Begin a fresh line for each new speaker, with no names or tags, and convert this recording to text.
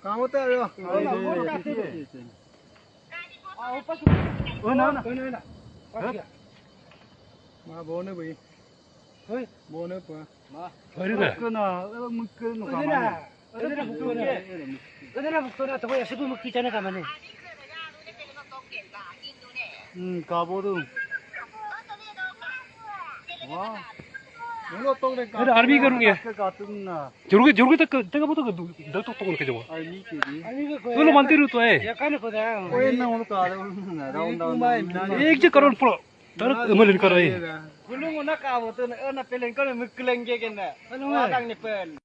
Kamu tak ada. Ma bố nữa bị. Bố nữa bữa.
버리네.
그나 묶는 거 가만.
어디나 북도나 더 거야 스프 먹기 전에 가만해.
가보도. 와. 이거 똥래 가.
그래, 알비 그런 게.
같은나.
저렇게 내가 보다 너 똑똑한 거 저거.
알미 끼리.
아니 그
그걸로 만들어 또 해.
약간의 거다.
오늘 오늘 가다 나온다.
이제 거를 풀어. 다른 음을 걸어 해.
Gulung nak kau tu, nak peleng kau nak keleng je kena. Anu orang ni pen.